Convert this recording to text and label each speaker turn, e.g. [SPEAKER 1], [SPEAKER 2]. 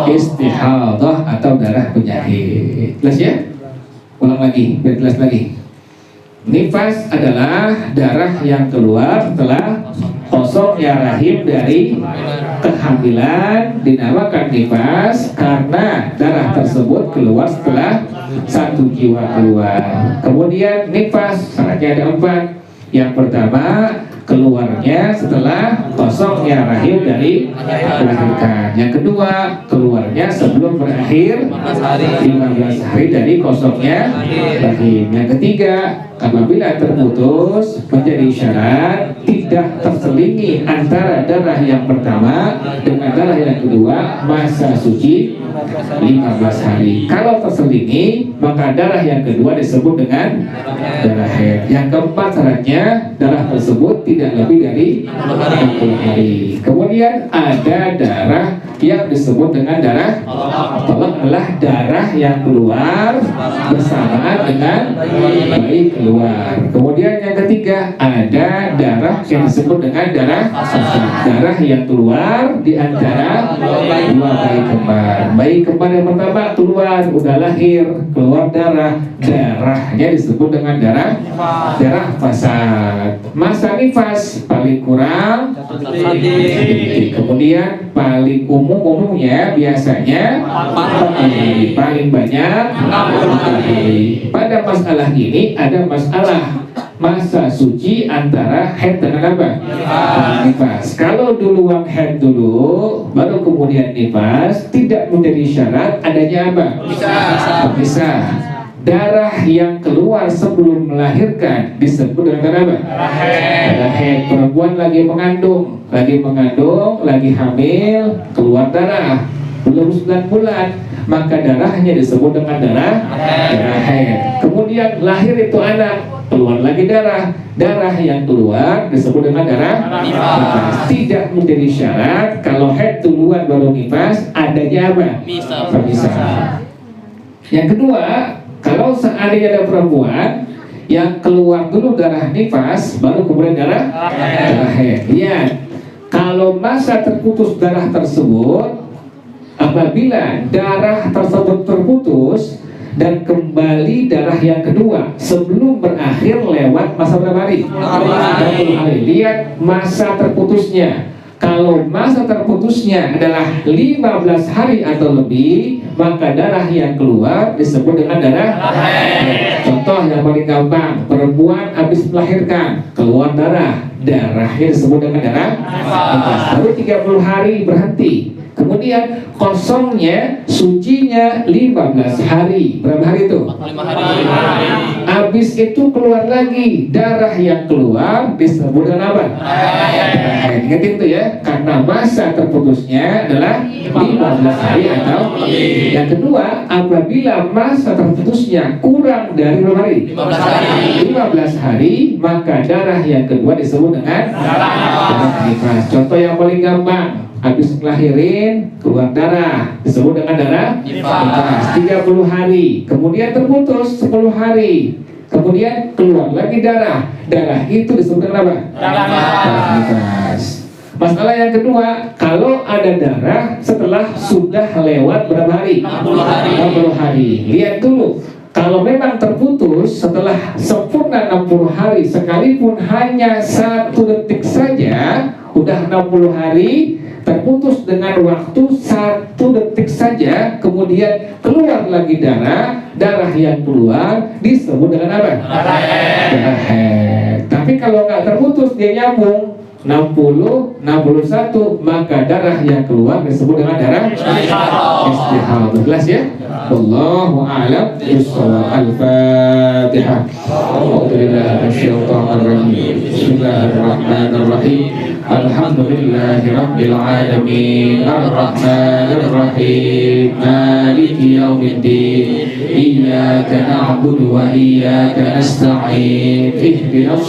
[SPEAKER 1] istihadah atau darah penyakit. Jelas ya? Ulang lagi, biar jelas lagi. Nifas adalah darah yang keluar setelah kosongnya rahim dari kehamilan, dinamakan nifas karena darah tersebut keluar setelah satu jiwa keluar. Kemudian nifas syaratnya ada 4. Yang pertama, keluarnya setelah kosongnya rahim dari melahirkan. Yang kedua, keluarnya sebelum berakhir 15 hari dari kosongnya rahim. Yang ketiga, apabila terputus menjadi syarat tidak terselingi antara darah yang pertama dengan darah yang kedua masa suci 15 hari. Kalau terselingi, maka darah yang kedua disebut dengan darah haid. Yang keempat syaratnya darah tersebut tidak lebih dari 60 hari. Kemudian ada darah yang disebut dengan darah tolak, adalah darah yang keluar bersamaan dengan bayi keluar. Kemudian yang ketiga ada darah yang disebut dengan darah sesat, darah yang keluar di antara dua bayi kembar. Bayi kembar yang pertama keluar, udah lahir, keluar darah, darahnya disebut dengan darah fasad. Masa nifas paling kurang kemudian paling umumnya biasanya 4 hari, paling banyak 4 hari. Pada masalah ini ada masalah masa suci antara haid dengan apa? Nifas. Kalau duluan haid dulu, baru kemudian nifas, tidak menjadi syarat adanya apa? Pemisah. Darah yang keluar sebelum melahirkan disebut dengan darah apa? Darah haid. Perempuan lagi mengandung, lagi hamil, keluar darah belum 9 bulan, maka darahnya disebut dengan darah haid. Kemudian lahir itu anak, keluar lagi darah yang keluar disebut dengan darah nifas. Tidak menjadi syarat kalau haid duluan baru nifas, adanya apa? Pemisah. Yang kedua, kalau seandainya ada perempuan yang keluar dulu darah nifas, baru kemudian darah haid. Lihat, kalau masa terputus darah tersebut, apabila darah tersebut terputus dan kembali darah yang kedua sebelum berakhir lewat masa berapa hari? 60 hari. Lihat masa terputusnya. Kalau masa terputusnya adalah 15 hari atau lebih, maka darah yang keluar disebut dengan darah haid. Contoh yang paling gampang, perempuan habis melahirkan, keluar darahnya disebut dengan darah nifas. Baru 30 hari berhenti. Kemudian kosongnya, sucinya 15 hari. Berapa hari itu? 45 hari. Habis itu keluar lagi, darah yang keluar disebut dengan apa? Ingat itu ya, karena masa terputusnya adalah 15 hari atau yang kedua, apabila masa terputusnya kurang dari berapa hari? 15 hari, maka darah yang kedua disebut dengan darah nifas. Contoh yang paling gampang, habis ngelahirin keluar darah disebut dengan darah nifas 30 hari, kemudian terputus 10 hari, kemudian keluar lagi darah itu disebut dengan apa? Darah nifas. Masalah yang kedua, kalau ada darah setelah sudah lewat berapa hari? 60 hari. Lihat dulu, kalau memang terputus setelah sempurna 60 hari, sekalipun hanya 1 detik saja, udah 60 hari, terputus dengan waktu 1 detik saja, kemudian keluar lagi darah yang keluar disebut dengan apa? Darah haid. Tapi kalau nggak terputus, dia nyambung 60, 61, maka darah yang keluar disebut dengan darah istihadah. Jelas ya? Wallahu a'lam bishawab. Al-Fatihah. A'udzubillahi minasyaitonir rajim. Bismillahirrahmanirrahim. Alhamdulillahirabbil alamin. Arrahmanirrahim. Maliki yaumiddin. Iyyaka na'budu wa iyyaka nasta'in. Ihdinas